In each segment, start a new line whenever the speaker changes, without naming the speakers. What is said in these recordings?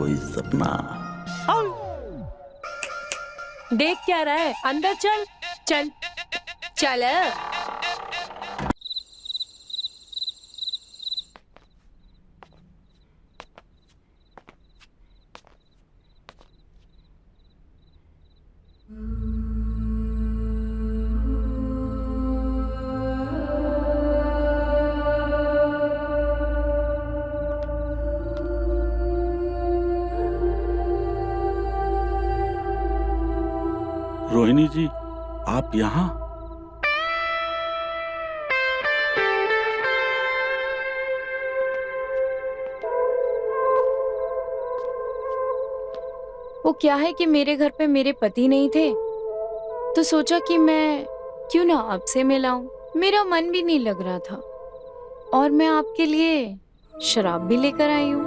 कोई सपना।
देख क्या रहा है, अंदर चल चल चल।
रोहिणी जी, आप यहाँ?
वो क्या है कि मेरे घर पे मेरे पति नहीं थे, तो सोचा कि मैं क्यों ना आपसे मिलाऊं। मेरा मन भी नहीं लग रहा था और मैं आपके लिए शराब भी लेकर आई हूँ।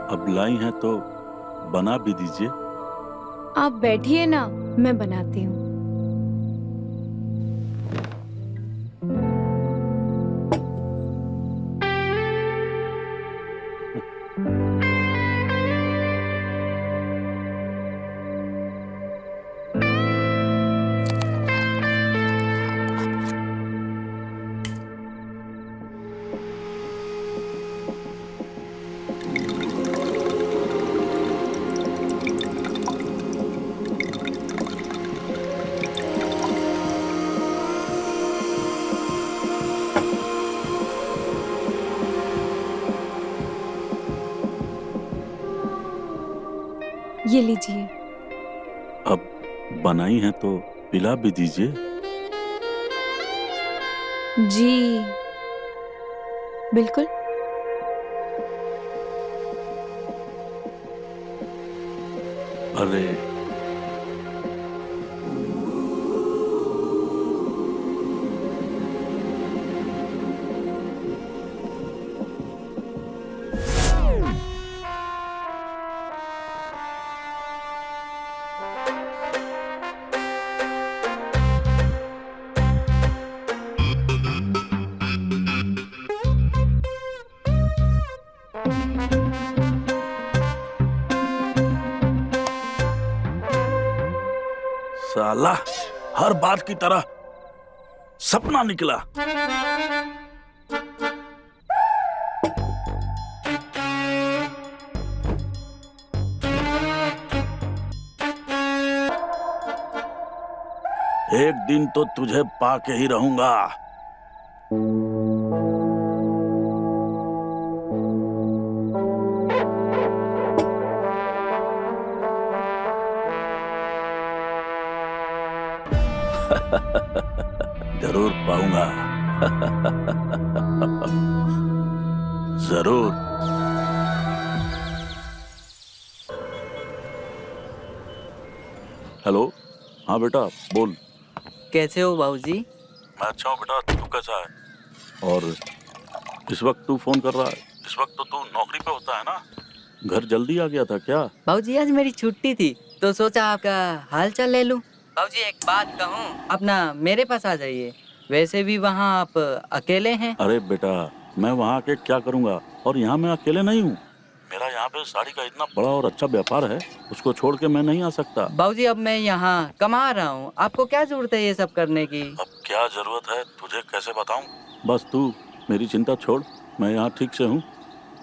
अब लाई हैं तो बना भी दीजिए।
आप बैठिए ना, मैं बनाती हूँ। ये लीजिए।
अब बनाई हैं तो पिला भी दीजिए।
जी बिल्कुल।
अरे साला, हर बार की तरह सपना निकला। एक दिन तो तुझे पाके ही रहूंगा। जरूर पाऊंगा। जरूर। हेलो, हाँ बेटा बोल।
कैसे हो बाबूजी?
मैं अच्छा हूँ बेटा, तू कैसा है? और इस वक्त तू फोन कर रहा है? इस वक्त तो तू नौकरी पे होता है ना? घर जल्दी आ गया था क्या?
बाबूजी आज मेरी छुट्टी थी तो सोचा आपका हाल चाल ले लूं। बाबूजी एक बात कहूं, अपना मेरे पास आ जाइए। वैसे भी वहाँ आप अकेले हैं।
अरे बेटा, मैं वहाँ आके क्या करूँगा? और यहाँ मैं अकेले नहीं हूँ। मेरा यहाँ पे साड़ी का इतना बड़ा और अच्छा व्यापार है, उसको छोड़ के मैं नहीं आ सकता।
बाबूजी अब मैं यहाँ कमा रहा हूँ, आपको क्या जरूरत है ये सब करने की?
अब क्या जरूरत है तुझे कैसे बताऊँ? बस तू मेरी चिंता छोड़, मैं यहाँ ठीक से हूँ।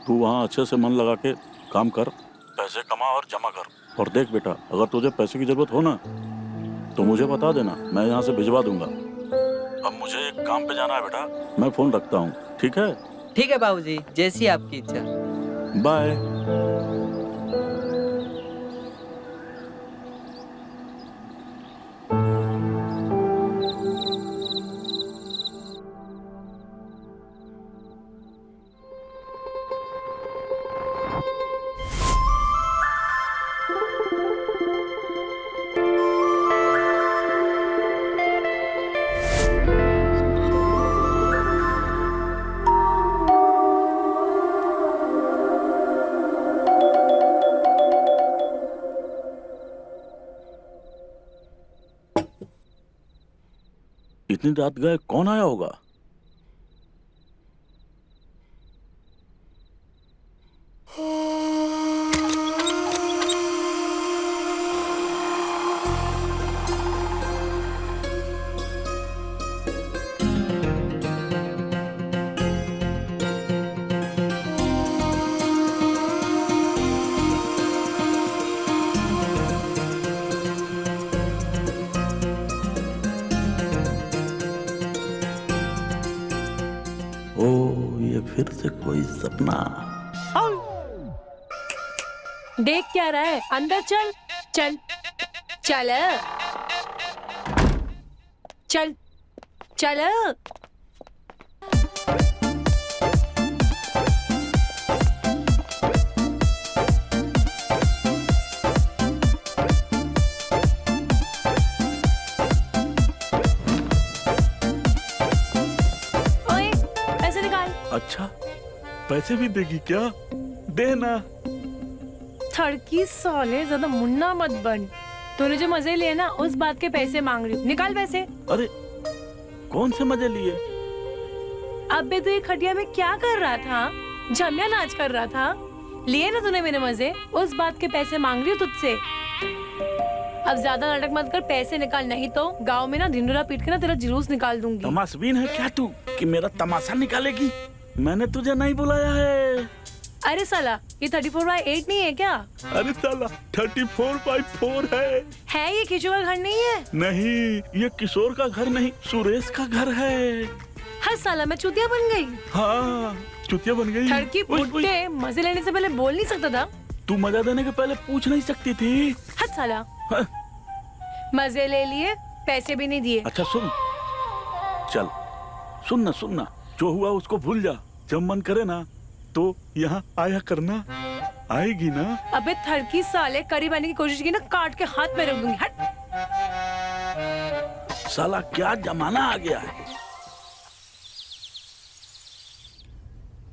तू वहाँ अच्छे से मन लगा के काम कर, पैसे कमा और जमा कर। और देख बेटा, अगर तुझे पैसे की जरूरत हो ना तो मुझे बता देना, मैं यहाँ से भिजवा दूंगा। अब मुझे एक काम पे जाना है बेटा, मैं फोन रखता हूँ, ठीक है?
ठीक है बाबूजी, जैसी आपकी इच्छा।
बाय। इतनी रात गए कौन आया होगा? जैसे कोई सपना।
देख क्या रहा है? अंदर चल चल चल चल चल। ओए पैसे निकाल।
अच्छा, पैसे भी देगी क्या? देना।
थड़की साले, ज्यादा मुन्ना मत बन। तूने जो मजे लिए ना, उस बात के पैसे मांग रही हूँ। निकाल पैसे।
अरे कौन से मजे लिए?
अबे तू ये खटिया में क्या कर रहा था? जमिया नाच कर रहा था? लिए ना तूने मेरे मजे, उस बात के पैसे मांग रही हूँ तुझसे। अब ज्यादा नाटक मत कर, पैसे निकाल, नहीं तो गांव में ना ढिंडोरा पीट के ना तेरा जुलूस निकाल दूंगी।
तमाशबीन है क्या तू कि मेरा तमाशा निकालेगी? मैंने तुझे नहीं बुलाया है।
अरे साला, ये 34/8 नहीं है क्या?
अरे साला 34/4 है
ये किशोर का घर नहीं है?
नहीं, ये किशोर का घर नहीं, सुरेश का घर है।
हर साला मैं चुतिया बन गई।
हाँ, चुतिया बन गई।
थड़की पुट्टे, मजे लेने से पहले बोल नहीं सकता था?
तू मजा देने के पहले पूछ नहीं सकती थी?
हद साला।
हाँ।
मजे ले लिए, पैसे भी नहीं दिए।
अच्छा सुन, चल सुनना, जो हुआ उसको भूल जा। जब मन करे ना तो यहाँ आया करना, आएगी ना?
अबे थड़की साले, करीब आने की कोशिश की ना, काट के हाथ में रख दूंगी। हट।
साला क्या जमाना आ गया है।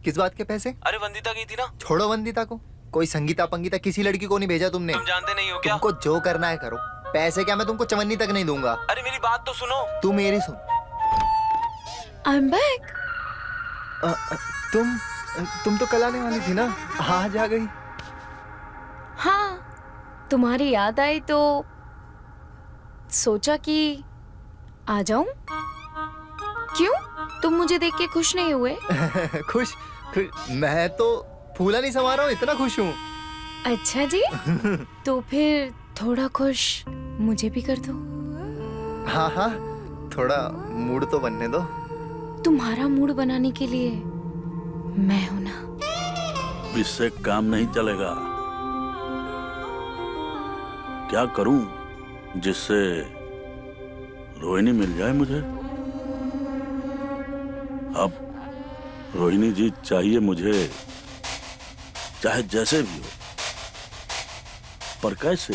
किस बात के पैसे?
अरे वंदिता गई थी ना।
छोड़ो वंदिता को, कोई संगीता पंगीता किसी लड़की को नहीं भेजा तुमने।
तुम जानते नहीं हो क्या?
तुमको जो करना है करो, पैसे क्या मैं तुमको चवन्नी तक नहीं दूंगा।
अरे मेरी बात तो सुनो।
तू मेरी सुन।
I'm back.
तुम तो कल आने वाली थी ना, आज आ गई।
हाँ, तुम्हारी याद आई तो सोचा कि आ जाऊं। क्यों, तुम मुझे देख के खुश नहीं हुए?
खुश? मैं तो फूला नहीं समा रहा हूँ, इतना खुश हूँ।
अच्छा जी, तो फिर थोड़ा खुश मुझे भी कर दो।
हाँ, थोड़ा मूड तो बनने दो।
तुम्हारा मूड बनाने के लिए मैं हूं ना।
इससे काम नहीं चलेगा। क्या करूं जिससे रोहिणी मिल जाए मुझे? अब रोहिणी जी चाहिए मुझे, चाहे जैसे भी हो, पर कैसे?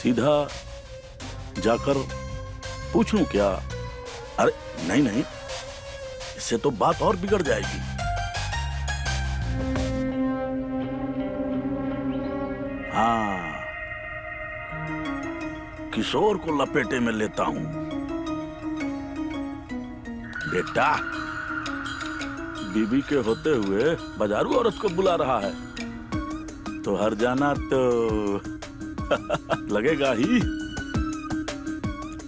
सीधा जाकर पूछूं क्या? अरे नहीं, इससे तो बात और बिगड़ जाएगी। हाँ, किशोर को लपेटे में लेता हूं। बेटा, बीबी के होते हुए बाजारू औरत को बुला रहा है तो हर जाना तो लगेगा ही।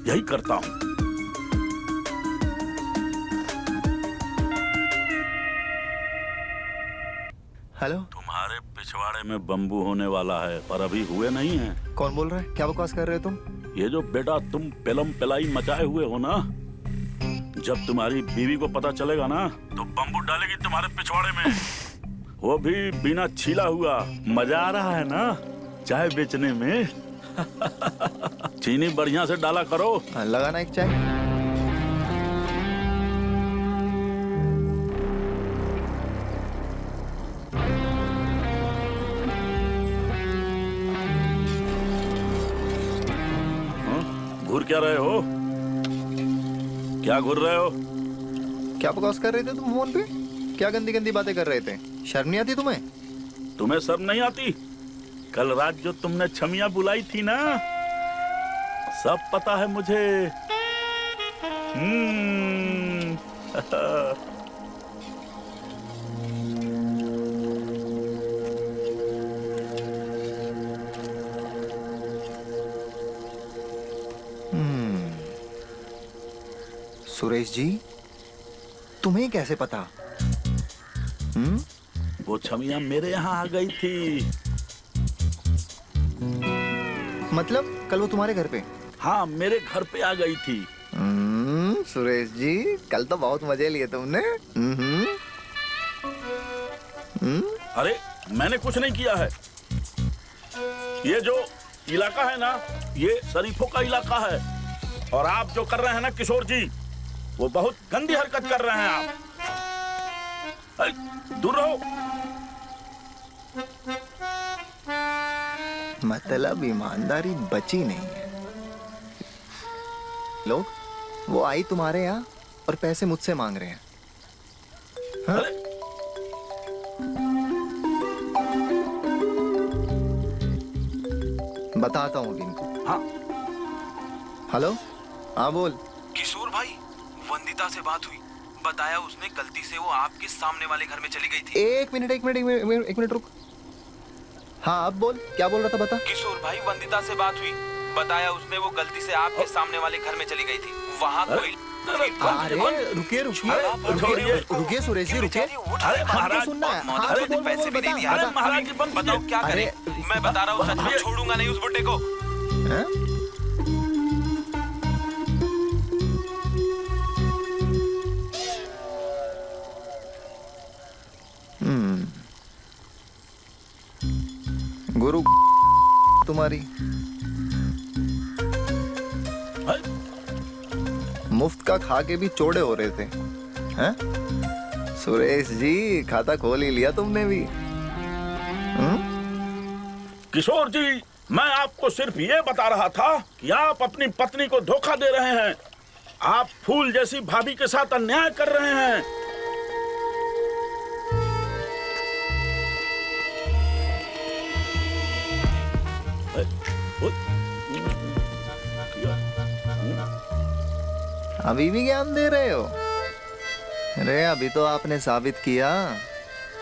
यही करता हूं।
हेलो।
तुम्हारे पिछवाड़े में बम्बू होने वाला है, पर अभी हुए नहीं हैं।
कौन बोल रहा है? क्या बकवास कर रहे हो तुम?
ये जो बेटा तुम पेलम पेलाई मचाए हुए हो ना, जब तुम्हारी बीवी को पता चलेगा ना तो बम्बू डालेगी तुम्हारे पिछवाड़े में। वो भी बिना छीला हुआ। मजा आ रहा है ना चाय बेचने में? चीनी बढ़िया से डाला करो।
लगाना एक चाय।
घूर क्या रहे हो? क्या घूर रहे हो?
क्या बकवास कर रहे थे तुम फोन पे? क्या गंदी गंदी बातें कर रहे थे? शर्म नहीं आती तुम्हें?
तुम्हें शर्म नहीं आती? कल रात जो तुमने छमिया बुलाई थी ना, सब पता है मुझे।
सुरेश जी, तुम्हें कैसे पता?
वो छमिया मेरे यहाँ आ गई थी।
मतलब कल वो तुम्हारे घर पे?
हाँ, मेरे घर पे आ गई थी।
सुरेश जी, कल तो बहुत मजे लिए तुमने।
अरे मैंने कुछ नहीं किया है। ये जो इलाका है ना, ये शरीफों का इलाका है। और आप जो कर रहे हैं ना किशोर जी, वो बहुत गंदी हरकत कर रहे हैं आप। अरे, दूर रहो।
मतलब ईमानदारी बची नहीं है। लोग वो आई तुम्हारे यहाँ और पैसे मुझसे मांग रहे हैं। हाँ?
अरे,
बताता हूँ अभी इनको।
हाँ
हेलो, हाँ बोल।
किशोर भाई, वंदिता से बात हुई। बताया उसने गलती से वो आपके सामने वाले घर में चली गई थी।
एक मिनट रुक। हाँ अब बोल, क्या बोल रहा था बता।
किशोर भाई, वंदिता से बात हुई। बताया उसने वो गलती से आपके सामने वाले घर में चली गई थी। वहाँ कोई
अरे रुकिए रुकिए सुरेश जी रुकिए।
अरे महाराज,
सुनना है। हाँ,
अरे
बोल,
पैसे भी नहीं दिए। अरे महाराज, बताओ क्या करें। मैं बता रहा हूँ सच में, छोड़ूंगा नहीं उस बुड्ढे को।
हैं? गुरु तुम्हारी मुफ्त का खा के भी चौड़े हो रहे थे। हैं? सुरेश जी, खाता खोल ही लिया तुमने भी।
किशोर जी, मैं आपको सिर्फ ये बता रहा था कि आप अपनी पत्नी को धोखा दे रहे हैं। आप फूल जैसी भाभी के साथ अन्याय कर रहे हैं।
अभी भी ज्ञान दे रहे हो? अरे अभी तो आपने साबित किया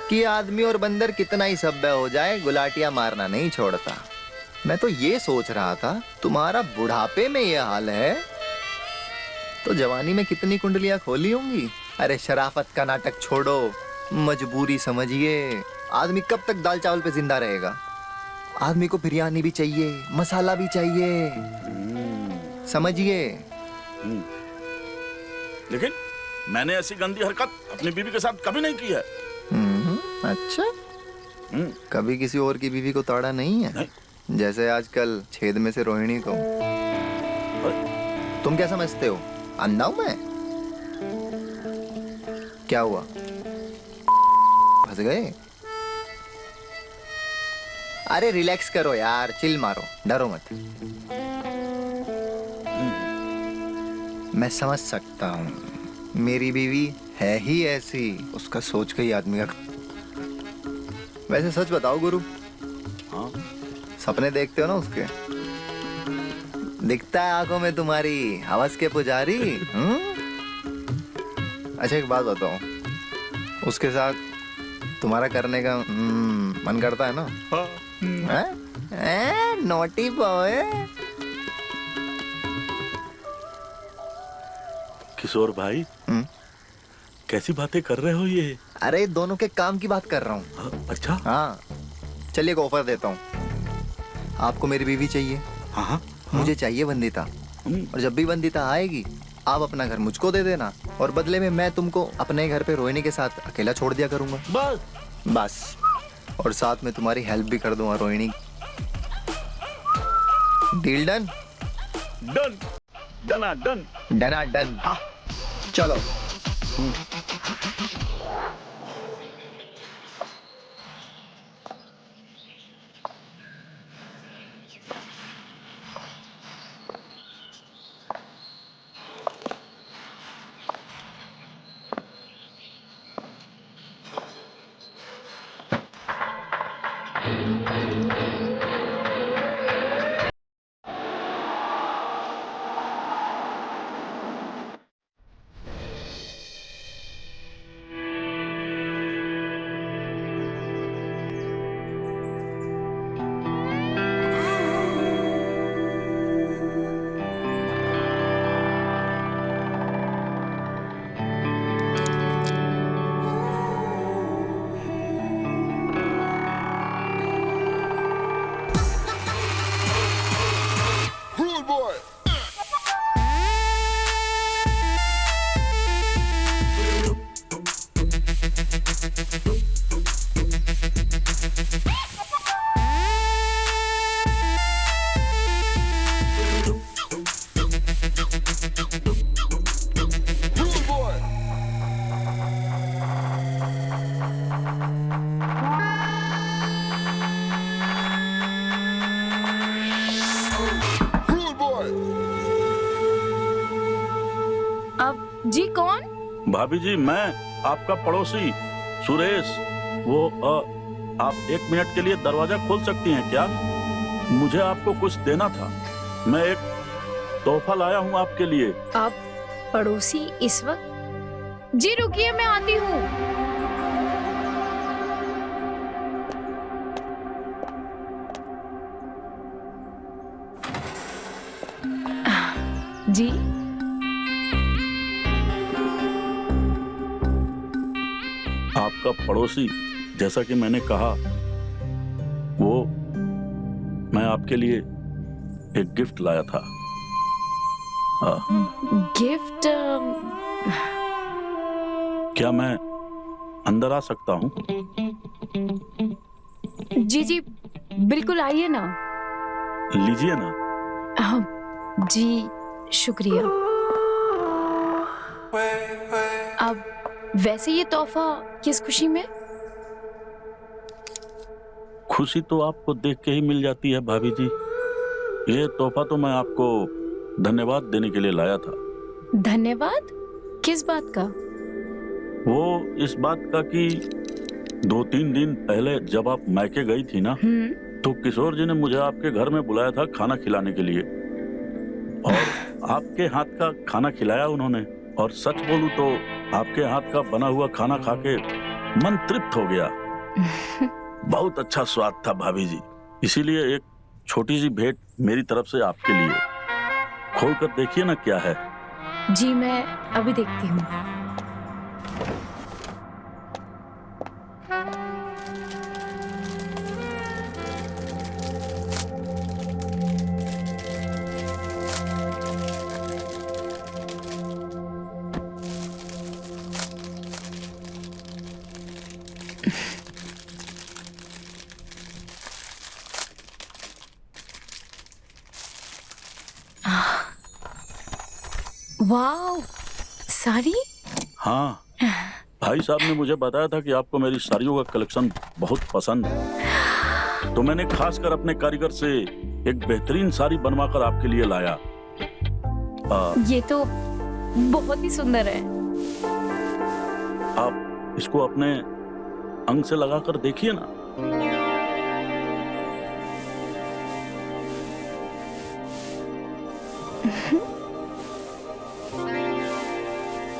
कि आदमी और बंदर कितना ही सभ्य हो जाए, गुलाटियां मारना नहीं छोड़ता। मैं तो ये सोच रहा था, तुम्हारा बुढ़ापे में ये हाल है तो जवानी में कितनी कुंडलियां खोली होंगी। अरे शराफत का नाटक छोड़ो, मजबूरी समझिए। आदमी कब तक दाल चावल पे जिंदा रहेगा? आदमी को बिरयानी भी चाहिए, मसाला भी चाहिए, समझिए।
लेकिन मैंने ऐसी गंदी हरकत अपनी बीवी के साथ कभी नहीं की है।
अच्छा, कभी किसी और की बीवी को ताड़ा नहीं है?
नहीं।
जैसे आजकल छेद में से रोहिणी को। तुम क्या समझते हो, अंधा हूं मैं? क्या हुआ, फंस गए? अरे रिलैक्स करो यार, चिल मारो, डरो मत। मैं समझ सकता हूँ, मेरी बीवी है ही ऐसी, उसका सोच के ही आदमी का। वैसे सच बताओ गुरु,
हाँ?
सपने देखते हो ना उसके? दिखता है आंखों में तुम्हारी हवस के पुजारी। अच्छा एक बात बताओ, उसके साथ तुम्हारा करने का मन करता है ना? Naughty boy.
किशोर भाई, कैसी बातें कर रहे हो ये?
अरे दोनों के काम की बात कर रहा हूँ।
अच्छा।
हाँ चलिए, एक ऑफर देता हूँ। आपको मेरी बीवी चाहिए,
हाँ,
मुझे चाहिए वंदिता। और जब भी वंदिता आएगी, आप अपना घर मुझको दे देना, और बदले में मैं तुमको अपने घर पे रोहिणी के साथ अकेला छोड़ दिया करूंगा। बस। और साथ में तुम्हारी हेल्प भी कर दूंगा रोहिणी। Deal done?
डन, डना डन,
डना डन। चलो।
भाभी जी, मैं आपका पड़ोसी सुरेश। वो आप 1 मिनट के लिए दरवाजा खोल सकती हैं क्या? मुझे आपको कुछ देना था। मैं एक तोहफा लाया हूँ आपके लिए।
आप पड़ोसी इस वक्त? जी रुकिए, मैं आती हूँ। जी
आपका पड़ोसी, जैसा कि मैंने कहा, वो मैं आपके लिए एक गिफ्ट लाया था।
गिफ्ट?
क्या मैं अंदर आ सकता हूँ?
जी जी बिल्कुल, आइए ना।
लीजिए ना।
जी शुक्रिया। अब वैसे ये तोहफा किस खुशी में?
खुशी तो आपको देख के ही मिल जाती है भाभी जी। ये तोहफा तो मैं आपको धन्यवाद देने के लिए लाया था।
धन्यवाद? किस बात का?
वो इस बात का कि 2-3 दिन पहले जब आप मैके गई थी ना, तो किशोर जी ने मुझे आपके घर में बुलाया था खाना खिलाने के लिए, और आपके हाथ का खाना खिलाया उन्होंने। और सच बोलूं तो आपके हाथ का बना हुआ खाना खा के मन तृप्त हो गया। बहुत अच्छा स्वाद था भाभी जी। इसीलिए एक छोटी सी भेंट मेरी तरफ से आपके लिए। खोल कर देखिए ना क्या है।
जी मैं अभी देखती हूँ। वाह, साड़ी?
हाँ, भाई साहब ने मुझे बताया था कि आपको मेरी साड़ियों का कलेक्शन बहुत पसंद है, तो मैंने खासकर अपने कारीगर से एक बेहतरीन साड़ी बनवाकर आपके लिए लाया।
ये तो बहुत ही सुंदर है।
आप इसको अपने अंग से लगाकर देखिए ना।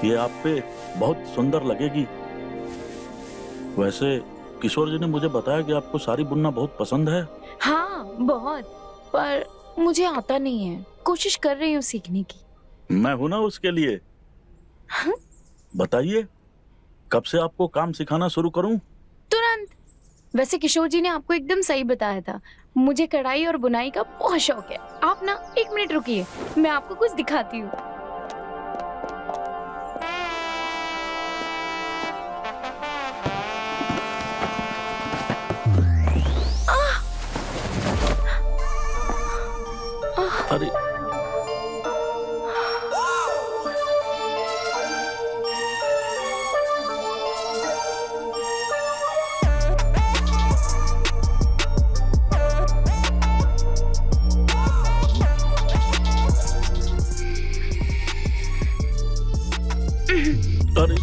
ये आप पे बहुत सुंदर लगेगी। वैसे किशोर जी ने मुझे बताया कि आपको साड़ी बुनना बहुत पसंद है।
हाँ बहुत, पर मुझे आता नहीं है। कोशिश कर रही हूँ सीखने की।
मैं हूं ना उसके लिए।
हाँ?
बताइए, कब से आपको काम सिखाना शुरू करूं?
तुरंत। वैसे किशोर जी ने आपको एकदम सही बताया था। मुझे कढ़ाई और बुनाई का बहुत शौक है। आप ना 1 मिनट रुकिए, मैं आपको कुछ दिखाती हूँ।
अरे अरे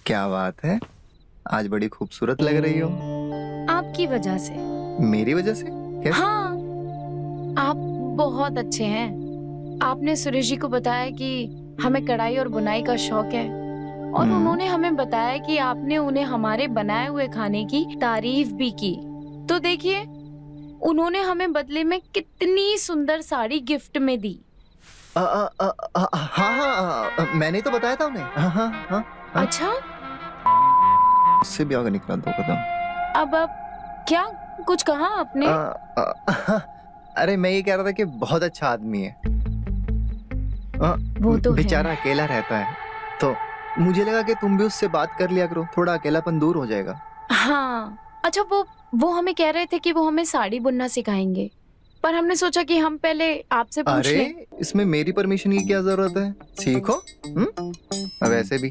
क्या बात है, आज बड़ी खूबसूरत लग रही हो।
आपकी वजह से।
मेरी वजह से? कैसे?
हाँ, आप बहुत अच्छे हैं। आपने सुरेश जी को बताया कि हमें कढ़ाई और बुनाई का शौक है, और उन्होंने हमें बताया कि आपने उन्हें हमारे बनाए हुए खाने की तारीफ भी की। तो देखिए, उन्होंने हमें बदले में कितनी सुंदर साड़ी गिफ्ट में दी।
हाँ, मैंने तो बताया था उन्हें। हाँ।
अच्छा,
उससे भी आगे निकला 2 कदम।
अब क्या कुछ कहा आपने?
अरे मैं ये कह रहा था कि बहुत अच्छा आदमी है।
वो तो
बेचारा अकेला रहता है, तो मुझे लगा कि तुम भी उससे बात कर लिया करो, थोड़ा अकेलापन दूर हो जाएगा।
हाँ, अच्छा, वो हमें कह रहे थे कि वो हमें साड़ी बुनना सिखाएंगे, पर हमने सोचा कि हम पहले आपसे पूछ
अरे
लें।
इसमें मेरी परमिशन की क्या जरूरत है? सीखो। वैसे भी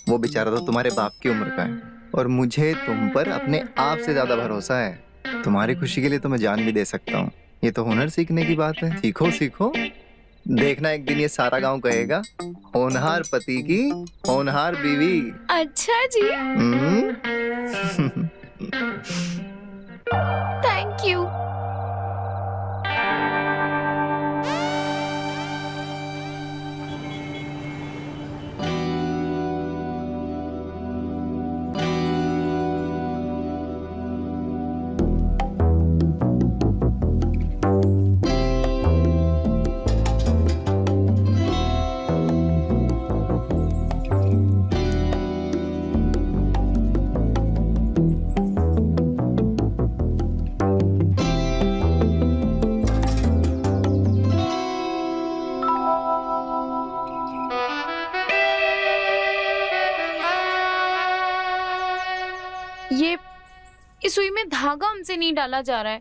वो बेचारा तो तुम्हारे बाप की उम्र का है और मुझे तुम पर अपने आप से ज्यादा भरोसा है। तुम्हारी खुशी के लिए तो मैं जान भी दे सकता हूँ। ये तो हुनर सीखने की बात है। सीखो सीखो, देखना एक दिन ये सारा गांव कहेगा होनहार पति की होनहार बीवी।
अच्छा जी,
हम्म।
Thank you. ये सुई में धागा हमसे नहीं डाला जा रहा है।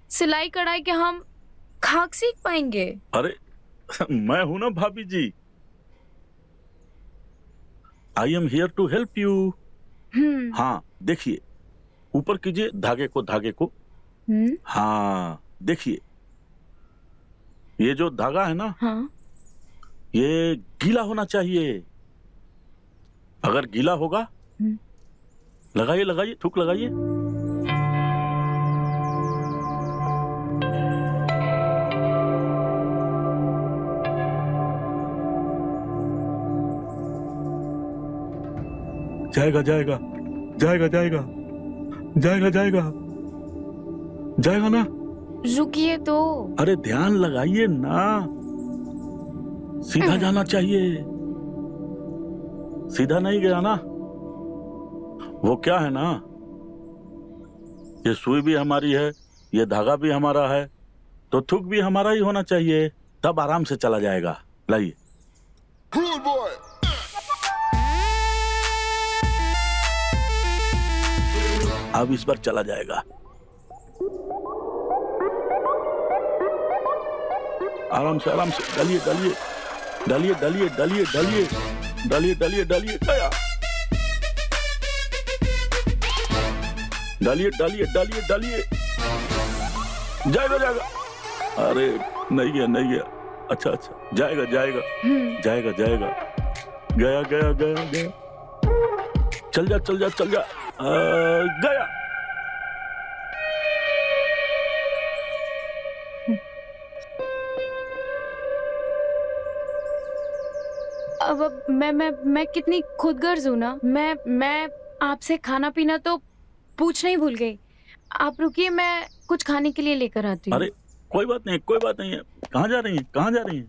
सिलाई कढ़ाई के हम खाक सीख पाएंगे?
अरे मैं हूं ना भाभी जी, I am here to help you. हाँ देखिए, ऊपर कीजिए धागे को। हाँ देखिए, ये जो धागा है ना,
हाँ।
ये गीला होना चाहिए। अगर गीला होगा, लगाइए थूक लगाइए। जाएगा ना।
रुकिए तो।
अरे ध्यान लगाइए ना, सीधा जाना चाहिए। सीधा नहीं गया ना, वो क्या है ना, ये सुई भी हमारी है, ये धागा भी हमारा है, तो थूक भी हमारा ही होना चाहिए, तब आराम से चला जाएगा। लाइए। अब इस बार चला जाएगा। आराम से डालिए गया। डालिए जाएगा। अरे नहीं गया। अच्छा जाएगा। गया। चल जा। गया।
अब मैं कितनी खुदगर्ज हूँ ना। मैं आपसे खाना पीना तो पूछना ही भूल गई। आप रुकिए, मैं कुछ खाने के लिए लेकर आती हूँ।
अरे कोई बात नहीं है। कहाँ जा रही हैं?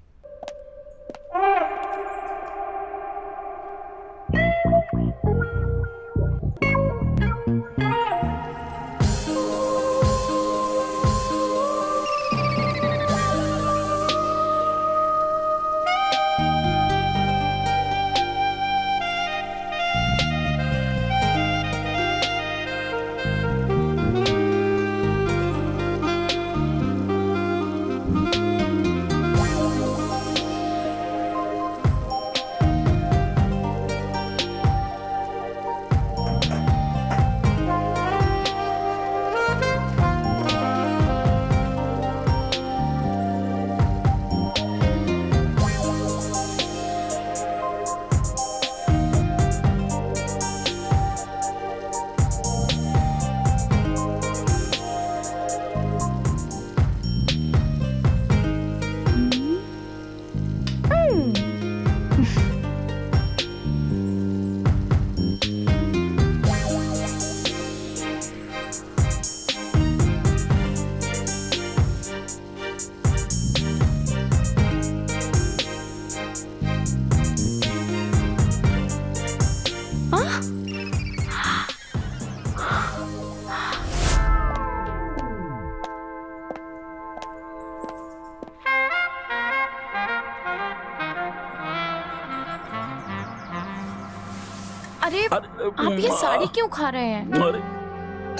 अरे आप ये साड़ी क्यों खा रहे हैं?
अरे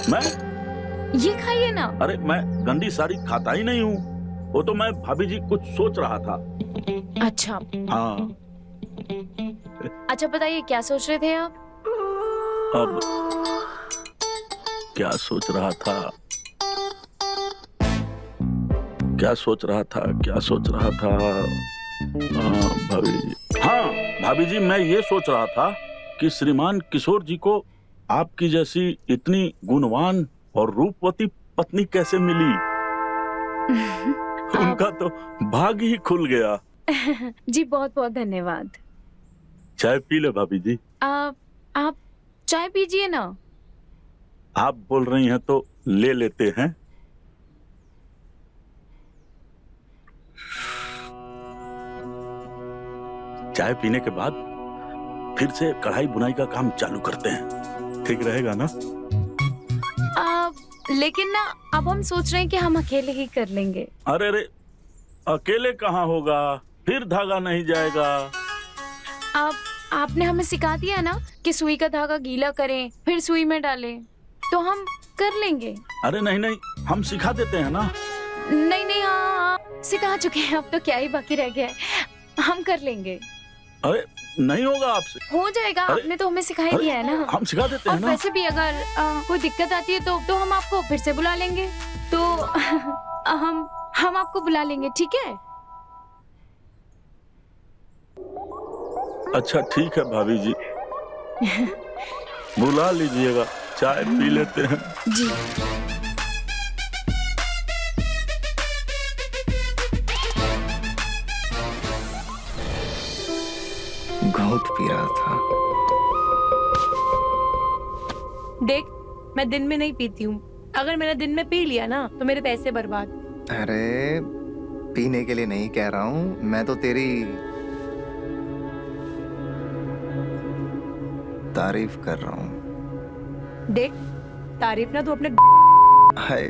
मैं
ये खाइए ना।
अरे मैं गंदी साड़ी खाता ही नहीं हूँ। वो तो मैं भाभी जी कुछ सोच रहा था।
अच्छा
हाँ
अच्छा, बताइए क्या सोच रहे थे आप?
अब क्या सोच रहा था, क्या सोच रहा था, क्या सोच रहा था? भाभी जी, हाँ भाभी जी, मैं ये सोच रहा था कि श्रीमान किशोर जी को आपकी जैसी इतनी गुणवान और रूपवती पत्नी कैसे मिली। उनका तो भाग्य ही खुल गया।
जी बहुत बहुत धन्यवाद।
चाय पी ले भाभी जी।
आप चाय पीजिए ना।
आप बोल रही हैं तो ले लेते हैं। चाय पीने के बाद फिर से कढ़ाई बुनाई का काम चालू करते हैं, ठीक रहेगा ना?
लेकिन ना अब हम सोच रहे हैं कि हम अकेले ही कर लेंगे।
अरे रे, अकेले कहाँ होगा, फिर धागा नहीं जाएगा।
आपने हमें सिखा दिया ना कि सुई का धागा गीला करें फिर सुई में डालें, तो हम कर लेंगे।
अरे नहीं नहीं, हम सिखा देते हैं ना।
नहीं नहीं, हाँ सिखा चुके हैं, अब तो क्या ही बाकी रह गया है, हम कर लेंगे।
अरे नहीं होगा आपसे।
हो जाएगा, आपने तो हमें सिखा ही दिया है ना।
हम सिखा देते हैं
और
ना।
वैसे भी अगर कोई दिक्कत आती है तो हम आपको फिर से बुला लेंगे, तो हम आपको बुला लेंगे, ठीक है?
अच्छा ठीक है भाभी जी, बुला लीजिएगा, चाय पी लेते हैं।
जी।
घूंट पी रहा था।
देख, मैं दिन में नहीं पीती हूँ। अगर मैंने दिन में पी लिया ना तो मेरे पैसे बर्बाद।
अरे पीने के लिए नहीं कह रहा हूँ, मैं तो तेरी तारीफ कर रहा हूँ।
देख, तारीफ ना तू अपने
हाय,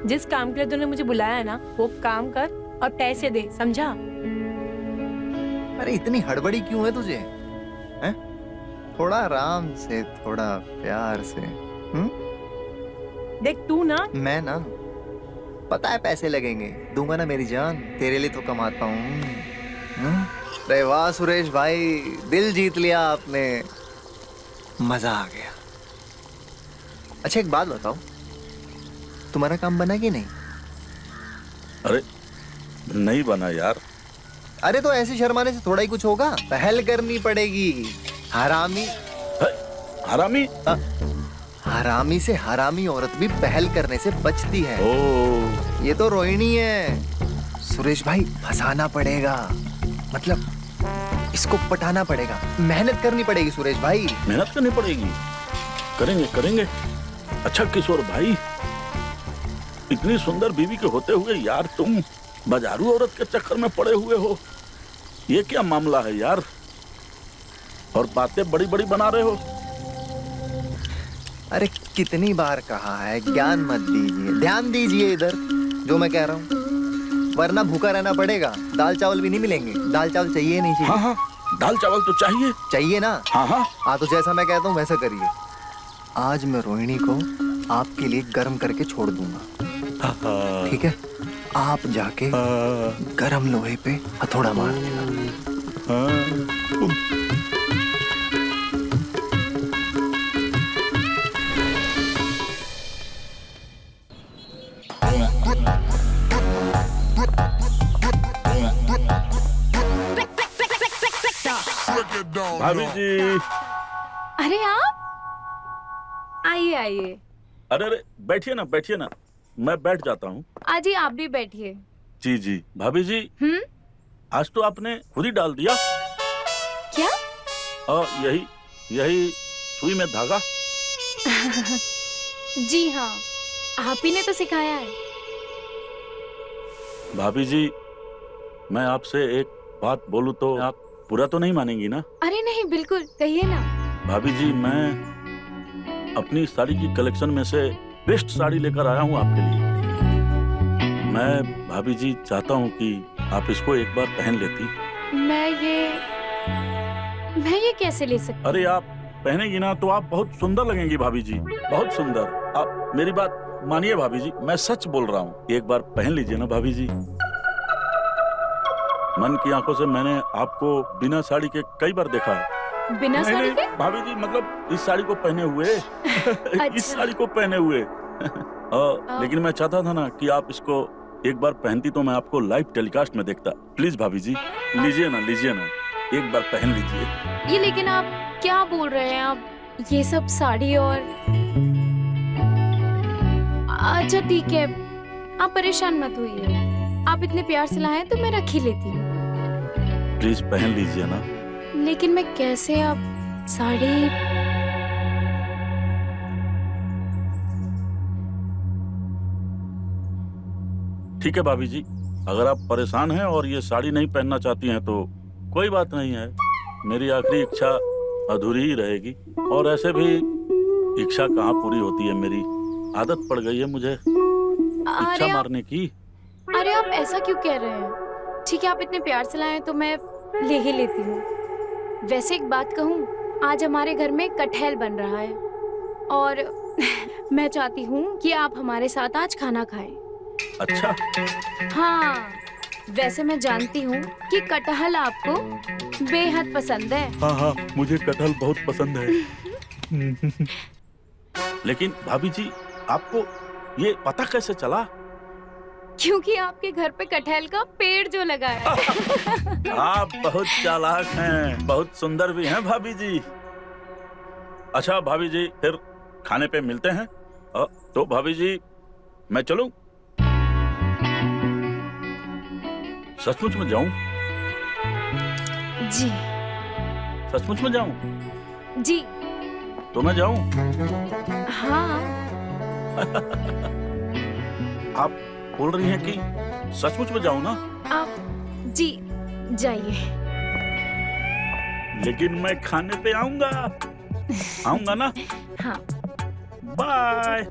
जिस काम के लिए तूने मुझे बुलाया है ना वो काम कर और पैसे दे, समझा?
अरे इतनी हड़बड़ी क्यों है तुझे? हैं? थोड़ा आराम से, थोड़ा प्यार से।
देख तू ना,
मैं ना, पता है पैसे लगेंगे, दूंगा ना मेरी जान, तेरे लिए तो कमाता हूँ। अरे वाह सुरेश भाई, दिल जीत लिया आपने, मजा आ गया। अच्छा एक बात बताओ, तुम्हारा काम बना कि नहीं?
अरे नहीं बना यार।
अरे तो ऐसे शर्माने से थोड़ा ही कुछ होगा, पहल करनी पड़ेगी। हरामी
हरामी?
हरामी से हरामी औरत भी पहल करने से बचती है।
ओ,
ये तो रोहिणी है। सुरेश भाई फंसाना पड़ेगा, मतलब इसको पटाना पड़ेगा, मेहनत करनी पड़ेगी सुरेश भाई।
मेहनत करनी पड़ेगी, करेंगे करेंगे। अच्छा किशोर भाई, इतनी सुंदर बीवी के होते हुए यार तुम बाजारू औरत के चक्कर में पड़े हुए हो, ये क्या मामला है यार? और बातें बड़ी बड़ी बना रहे हो।
अरे कितनी बार कहा है, ज्ञान मत दीजिए, ध्यान दीजिए इधर जो मैं कह रहा हूँ, वरना भूखा रहना पड़ेगा। दाल चावल भी नहीं मिलेंगे, दाल चावल चाहिए नहीं चाहिए?
हाँ हाँ, दाल चावल तो चाहिए।
चाहिए ना?
हाँ हाँ।
हाँ तो जैसा मैं कहता हूँ वैसा करिए। आज मैं रोहिणी को आपके लिए गर्म करके छोड़ दूंगा, ठीक है? आप जाके गरम लोहे पे हथौड़ा मार देना।
भाभी जी।
अरे आप आइए आइए।
अरे अरे बैठिए ना, बैठिए ना, मैं बैठ जाता हूँ।
आजी आप भी बैठिए।
जी जी भाभी जी, आज तो आपने खुद ही डाल दिया।
क्या?
यही यही सुई में धागा।
जी हाँ, आप ही ने तो सिखाया है।
भाभी जी, मैं आपसे एक बात बोलूं तो आप पूरा तो नहीं मानेंगी ना?
अरे नहीं, बिल्कुल कहिए ना।
भाभी जी, मैं अपनी साड़ी की कलेक्शन में से बेस्ट साड़ी लेकर आया हूँ आपके लिए। मैं भाभी जी चाहता हूँ कि आप इसको एक बार पहन लेती।
मैं ये कैसे ले सकती?
अरे आप पहनेगी ना तो आप बहुत सुंदर लगेंगी भाभी जी, बहुत सुंदर। आप मेरी बात मानिए भाभी जी, मैं सच बोल रहा हूँ। एक बार पहन लीजिए ना भाभी जी। मन की आंखों से मैंने आपको बिना साड़ी के कई बार देखा है।
बिना
नहीं,
साड़ी
नहीं, भाभी जी मतलब इस साड़ी को पहने हुए इस साड़ी को पहने हुए लेकिन मैं चाहता था ना कि आप इसको एक बार पहनती तो मैं आपको लाइव टेलीकास्ट में देखता। प्लीज भाभी जी लीजिए ना, एक बार पहन लीजिए।
ये लेकिन आप क्या बोल रहे हैं आप? ये सब साड़ी और अच्छा ठीक है, आप परेशान मत होइए। आप इतने प्यार से लाए तो मैं रख ही लेती हूँ।
प्लीज पहन लीजिए ना।
लेकिन मैं कैसे आप साड़ी?
ठीक है भाभी जी, अगर आप परेशान हैं और ये साड़ी नहीं पहनना चाहती हैं तो कोई बात नहीं है। मेरी आखिरी इच्छा अधूरी ही रहेगी। और ऐसे भी इच्छा कहाँ पूरी होती है, मेरी आदत पड़ गई है मुझे इच्छा मारने की।
अरे आप ऐसा क्यों कह रहे हैं? ठीक है, आप इतने प्यार से लाए तो मैं ले ही लेती हूँ। वैसे एक बात कहूँ, आज हमारे घर में कटहल बन रहा है और मैं चाहती हूँ कि आप हमारे साथ आज खाना खाएं।
अच्छा।
हाँ, वैसे मैं जानती हूँ कि कटहल आपको बेहद पसंद है।
हाँ, मुझे कटहल बहुत पसंद है। लेकिन भाभी जी आपको ये पता कैसे चला?
क्योंकि आपके घर पे कटहल का पेड़ जो लगा है।
आप बहुत चालाक हैं, बहुत सुंदर भी हैं भाभी जी। अच्छा भाभी जी, फिर खाने पे मिलते हैं। तो भाभी जी मैं चलूं? सचमुच में जाऊं?
जी।
सचमुच में जाऊं?
जी।
तो मैं जाऊं?
हाँ।
आप बोल रही हैं कि सचमुच में जाऊं ना?
आप जी जाइए।
लेकिन मैं खाने पे आऊंगा ना?
हाँ।
बाय।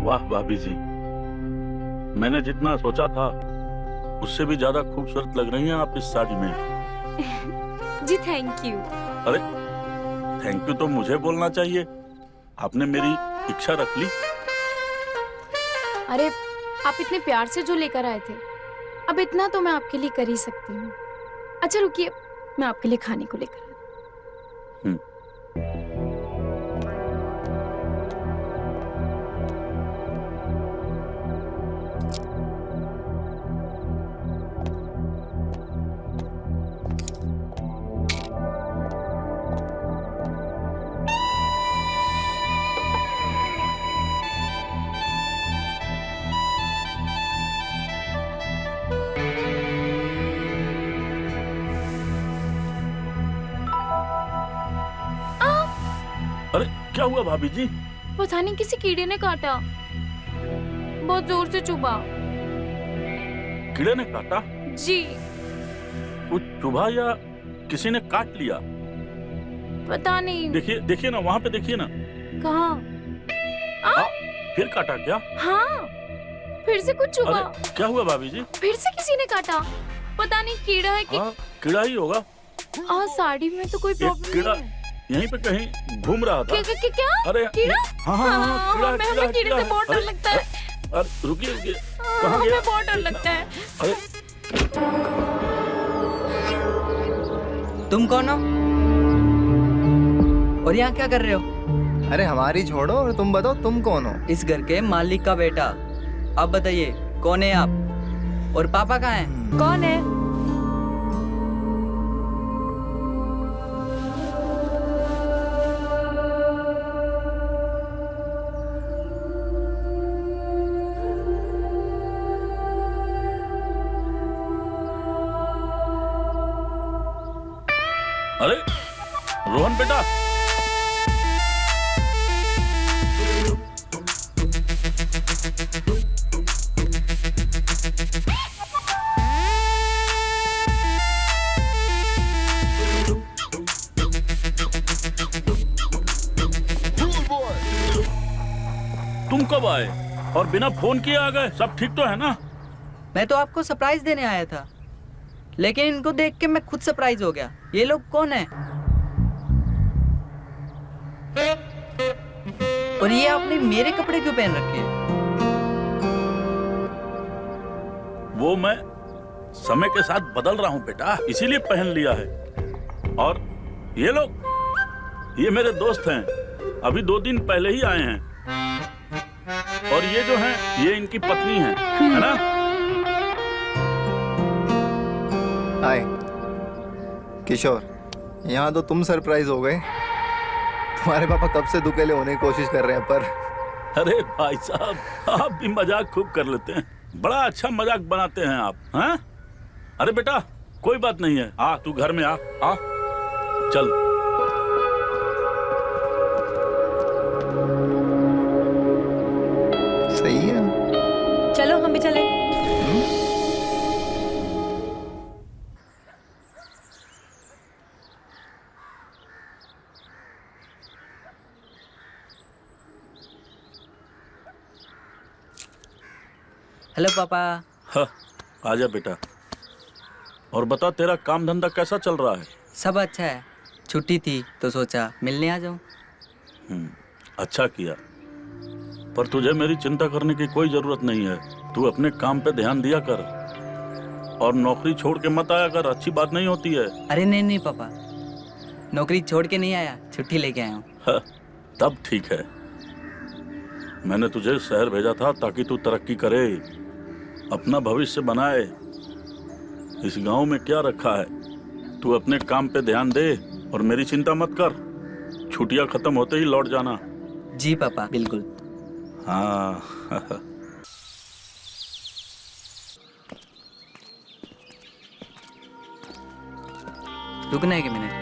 वाह भाभी जी, मैंने जितना सोचा था उससे भी ज्यादा खूबसूरत लग रही हैं आप इस साड़ी में।
जी थैंक यू।
अरे थैंक यू तो मुझे बोलना चाहिए, आपने मेरी इच्छा रख ली।
अरे आप इतने प्यार से जो लेकर आए थे, अब इतना तो मैं आपके लिए कर ही सकती हूँ। अच्छा रुकिए, मैं आपके लिए खाने को लेकर आती हूँ।
अरे क्या हुआ भाभी जी?
पता नहीं किसी कीड़े ने काटा, बहुत जोर से चुभा।
कीड़े ने काटा?
जी।
कुछ चुभा या किसी ने काट लिया?
पता नहीं।
देखिए ना, वहाँ पे देखिए ना।
कहाँ?
फिर काटा क्या?
हाँ, फिर से कुछ चुभा।
क्या हुआ भाभी जी?
फिर से किसी ने काटा, पता नहीं कीड़ा है कि
कीड़ा ही होगा।
साड़ी में तो कोई प्रॉब्लम नहीं है।
यहीं पे कहीं घूम रहा था।
क्या?
अरे
कीड़ा?
हाँ,
हमें कीड़े से बहुत डर लगता है।
अरे रुकिए रुकिए, कहाँ गया?
हमें बहुत डर लगता है।
अरे
तुम कौन हो और यहाँ क्या कर रहे हो?
अरे हमारी छोड़ो और तुम बताओ तुम कौन हो?
इस घर के मालिक का बेटा। अब बताइए कौन है आप और पापा कहाँ हैं?
कौन है?
अरे रोहन बेटा, तुम कब आए और बिना फोन किए आ गए? सब ठीक तो है ना?
मैं तो आपको सरप्राइज देने आया था, लेकिन इनको देख के मैं खुद सरप्राइज हो गया। ये लोग कौन है? और ये आपने मेरे कपड़े क्यों पहन रखे हैं?
वो मैं समय के साथ बदल रहा हूँ बेटा, इसीलिए पहन लिया है। और ये लोग, ये मेरे दोस्त हैं, अभी 2 दिन पहले ही आए हैं। और ये जो हैं, ये इनकी पत्नी है ना?
हाय किशोर, यहाँ तो तुम सरप्राइज हो गए। तुम्हारे पापा कब से दुकेले होने की कोशिश कर रहे हैं पर।
अरे भाई साहब, आप भी मजाक खूब कर लेते हैं, बड़ा अच्छा मजाक बनाते हैं आप। हैं? अरे बेटा कोई बात नहीं है, आ तू घर में आ चल।
सही है,
चलो हम भी चले।
हेलो पापा।
हाँ, आजा बेटा। और बता, तेरा काम धंधा कैसा चल रहा है?
सब अच्छा है, छुट्टी थी तो सोचा मिलने आ जाऊं।
अच्छा किया, पर तुझे मेरी चिंता करने की कोई जरूरत नहीं है। तू अपने काम पे ध्यान दिया कर और नौकरी छोड़ के मत आया कर, अच्छी बात नहीं होती है।
अरे नहीं पापा, नौकरी छोड़ के नहीं आया, छुट्टी लेके आया हूँ।
हाँ, तब ठीक है। मैंने तुझे शहर भेजा था ताकि तू तरक्की करे, अपना भविष्य बनाए। इस गांव में क्या रखा है? तू अपने काम पे ध्यान दे और मेरी चिंता मत कर। छुट्टियां खत्म होते ही लौट जाना।
जी पापा, बिल्कुल।
हाँ
रुकना है कि मिनट।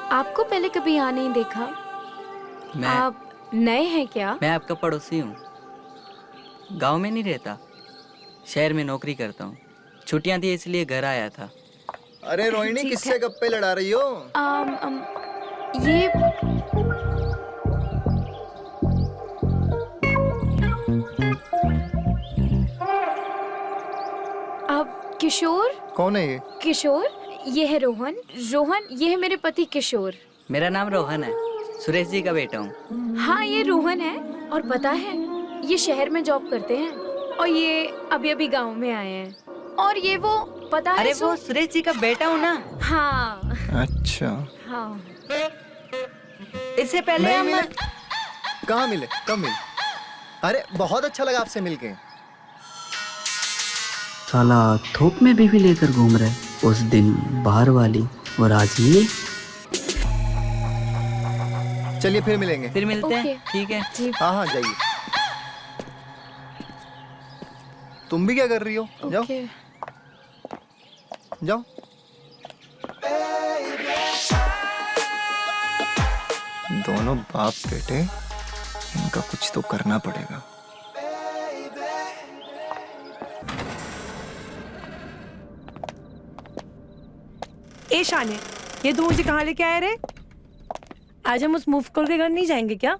आपको पहले कभी यहाँ नहीं देखा।
मैं
आप नए हैं क्या?
मैं आपका पड़ोसी हूँ। गांव में नहीं रहता, शहर में नौकरी करता हूँ। छुट्टियां थी इसलिए घर आया था।
अरे रोहिणी,
ठीक
किससे
है।
गप्पे लड़ा रही हो?
ये अब किशोर?
कौन है ये?
किशोर, ये है रोहन। रोहन, ये है मेरे पति किशोर।
मेरा नाम रोहन है, सुरेश जी का बेटा हूँ।
हाँ, ये रोहन है। और पता है, ये शहर में जॉब करते हैं और ये अभी अभी गांव में आए हैं। और ये वो, पता है
अरे वो सुरेश जी का बेटा हूँ ना।
हाँ
अच्छा।
हाँ।
इससे पहले
नहीं
हम
मिले? कहाँ मिले? कब मिले? अरे बहुत अच्छा लगा आपसे मिलके।
साला थोक में बीवी लेकर घूम रहे, उस दिन बाहर वाली और आज ये।
चलिए फिर मिलेंगे।
फिर मिलते हैं।
ओके।
ठीक है।
जी।
हाँ हाँ जाइए। तुम भी क्या कर रही हो? जाओ
ओके।
जाओ। दोनों बाप बेटे, इनका कुछ तो करना पड़ेगा।
ए शाने, ये तू मुझे कहाँ लेके आया रे? आज हम उस मुफ्त के घर नहीं जाएंगे क्या?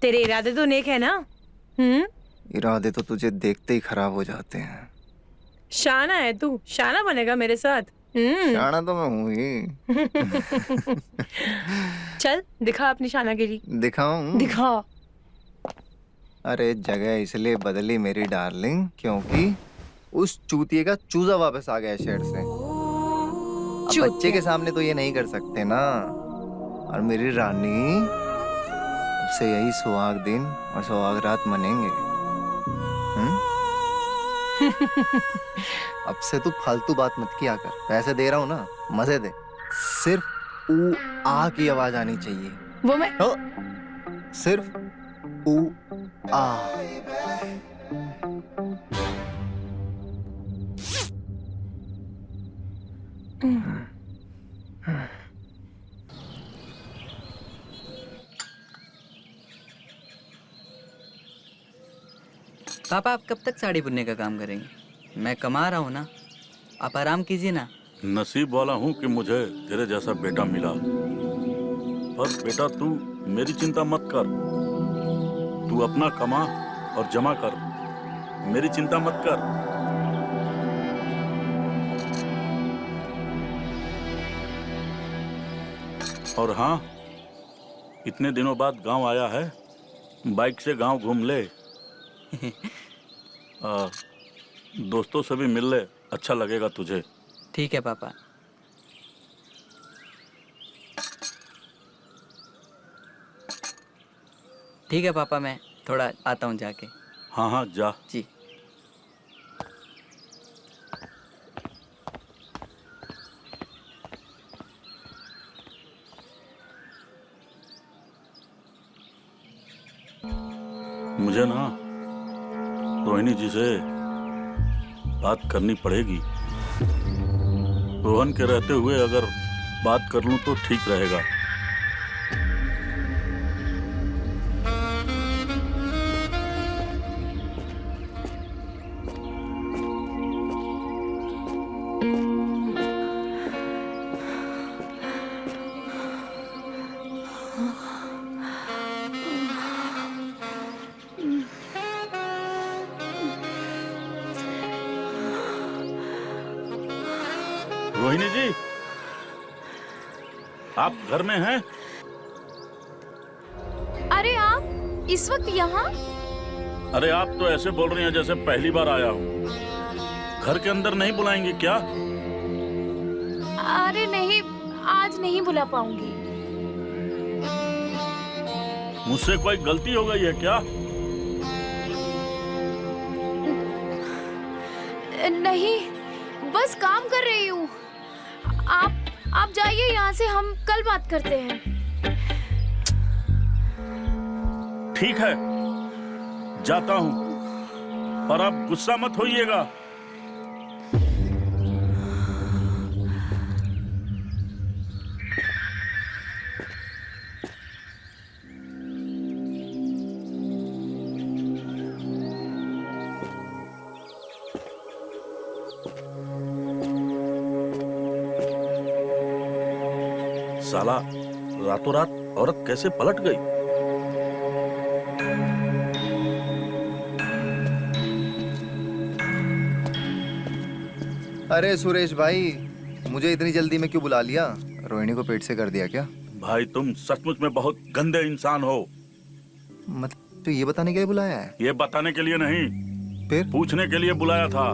तेरे इरादे तो नेक है ना?
इरादे तो तुझे देखते ही खराब हो जाते हैं।
शाना है तू, शाना बनेगा मेरे साथ।
शाना तो मैं हूँ ही।
चल दिखा अपनी शानागिरी।
दिखाऊं?
दिखा।
अरे जगह इसलिए बदली मेरी डार्लिंग, क्योंकि उस चूतिए का चूजा वापस आ गया शहर से। अब बच्चे के सामने तो ये नहीं कर सकते ना। और मेरी रानी, अब से यही सुहाग दिन और सुहाग रात मनेंगे। अब से तू फालतू बात मत किया कर। पैसे दे रहा हूँ ना, मजे दे। सिर्फ ऊ आ की आवाज आनी चाहिए।
वो मैं
सिर्फ ऊ आ।
पापा आप कब तक साड़ी बुनने का काम करेंगे? मैं कमा रहा हूँ ना, आप आराम कीजिए ना।
नसीब वाला हूँ कि मुझे तेरे जैसा बेटा मिला। पर बेटा तू मेरी चिंता मत कर, तू अपना कमा और जमा कर, मेरी चिंता मत कर। और हाँ, इतने दिनों बाद गांव आया है, बाइक से गांव घूम ले। दोस्तों से भी मिल ले, अच्छा लगेगा तुझे।
ठीक है पापा। ठीक है पापा, मैं थोड़ा आता हूँ जाके।
हाँ हाँ जा।
जी।
मुझे ना रोहिणी जी से बात करनी पड़ेगी। रोहन के रहते हुए अगर बात कर लूं तो ठीक रहेगा। रोहिणी जी, आप घर में हैं?
अरे आप इस वक्त यहाँ?
अरे आप तो ऐसे बोल रही हैं जैसे पहली बार आया हूँ। घर के अंदर नहीं बुलाएंगे क्या?
अरे नहीं, आज नहीं बुला पाऊंगी।
मुझसे कोई गलती हो गई है क्या?
नहीं, बस काम कर रही हूँ। आप जाइए यहाँ से, हम कल बात करते हैं।
ठीक है, जाता हूँ, पर आप गुस्सा मत होइएगा। साला रातों रात औरत कैसे पलट गई?
अरे सुरेश भाई, मुझे इतनी जल्दी में क्यों बुला लिया? रोहिणी को पेट से कर दिया क्या?
भाई तुम सचमुच में बहुत गंदे इंसान हो।
मतलब तो ये बताने के लिए बुलाया है?
ये बताने के लिए नहीं,
फिर
पूछने के लिए बुलाया था।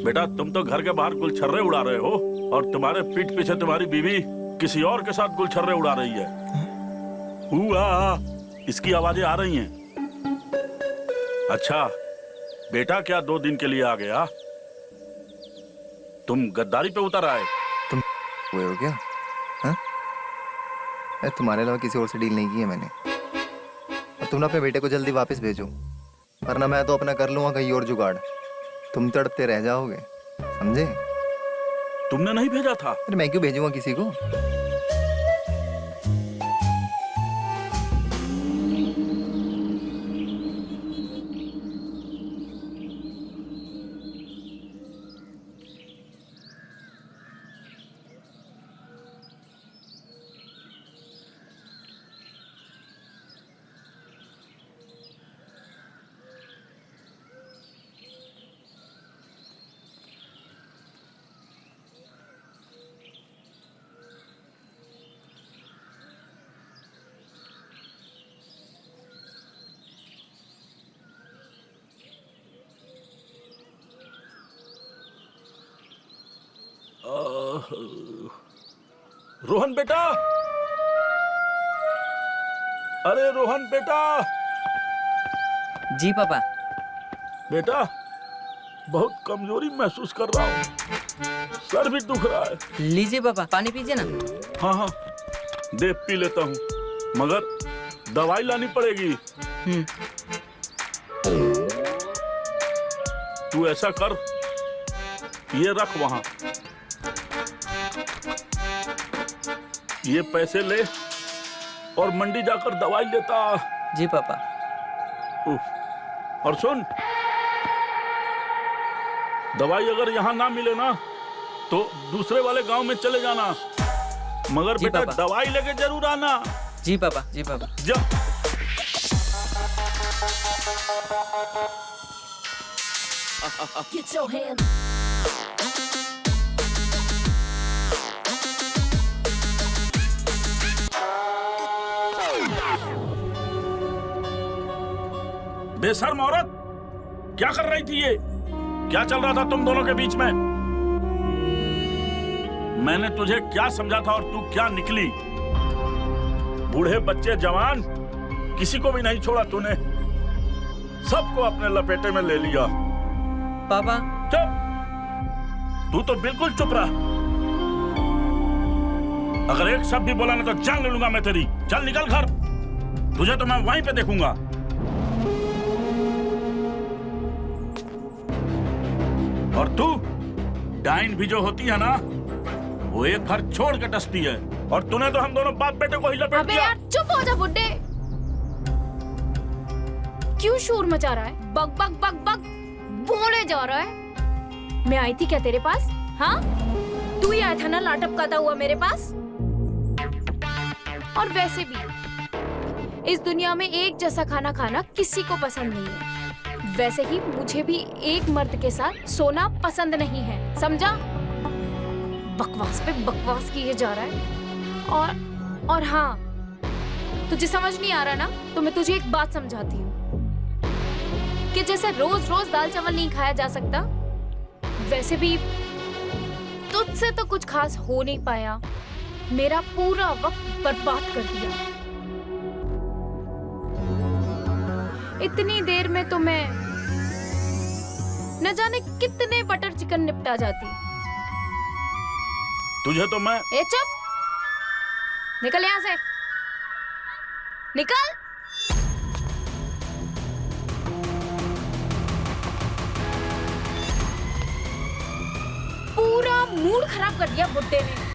बेटा तुम तो घर के बाहर गुलछर्रे उड़ा रहे हो और तुम्हारे पीठ पीछे तुम्हारी बीवी किसी और के साथ गुलछर्रे उड़ा रही है। हुआ इसकी आवाजें आ रही हैं। अच्छा बेटा क्या 2 दिन के लिए आ गया? तुम गद्दारी पे उतर आए?
तुम हुए हो क्या? हाँ? तुम्हारे अलावा किसी और से डील नहीं की है मैंने। और तुम ना अपने बेटे को जल्दी वापस भेजो, वरना मैं तो अपना कर लूंगा कहीं और जुगाड़। तुम तड़पते रह जाओगे, समझे?
तुमने नहीं भेजा था?
अरे मैं क्यों भेजूंगा किसी को?
रोहन बेटा, अरे रोहन बेटा।
जी पापा।
बेटा बहुत कमजोरी महसूस कर रहा हूँ, सर भी दुख रहा है।
लीजिए पापा, पानी पीजिए ना।
हाँ हाँ दे पी लेता हूँ, मगर दवाई लानी पड़ेगी। तू ऐसा कर, ये रख वहां, ये पैसे ले और मंडी जाकर दवाई लेता।
जी पापा।
और सुन, दवाई अगर यहाँ ना मिले ना तो दूसरे वाले गांव में चले जाना, मगर
जी
बेटा
पापा।
दवाई लेके जरूर आना।
जी पापा, जी पापा।
जा।
Get your hands.
बेशर्म औरत, क्या कर रही थी ये? क्या चल रहा था तुम दोनों के बीच में? मैंने तुझे क्या समझा था और तू क्या निकली? बूढ़े बच्चे जवान किसी को भी नहीं छोड़ा तूने, सबको अपने लपेटे में ले लिया।
पापा।
चुप, तू तो बिल्कुल चुप रहा। अगर एक शब्द भी बोला ना तो जान ले लूंगा मैं तेरी। चल निकल घर, तुझे तो मैं वहीं पे देखूंगा। और तू डाइन भी जो होती है ना, वो एक घर छोड़ के डसती है, और तूने तो हम दोनों बाप बेटे को ही लपेट
अबे
दिया।
यार चुप हो जा बुड्ढे, क्यों शोर मचा रहा है? बक बक बक बक बोले जा रहा है। मैं आई थी क्या तेरे पास? हाँ, तू ही आया था ना लाटपकाता हुआ मेरे पास। और वैसे भी इस दुनिया में एक जैसा खाना खाना किसी को पसंद नहीं है। वैसे ही मुझे भी एक मर्द के साथ सोना पसंद नहीं है, समझा? बकवास पे बकवास किए जा रहा है। और हाँ, तुझे समझ नहीं आ रहा ना, तो मैं तुझे एक बात समझाती हूँ कि जैसे रोज रोज दाल चावल नहीं खाया जा सकता, वैसे भी तुझसे तो कुछ खास हो नहीं पाया। मेरा पूरा वक्त बर्बाद कर दिया। इतनी देर में तो मैं न जाने कितने बटर चिकन निपटा जाती।
तुझे तो मैं
ए चुप, निकल यहां से, निकल। पूरा मूड खराब कर दिया बुड्ढे ने।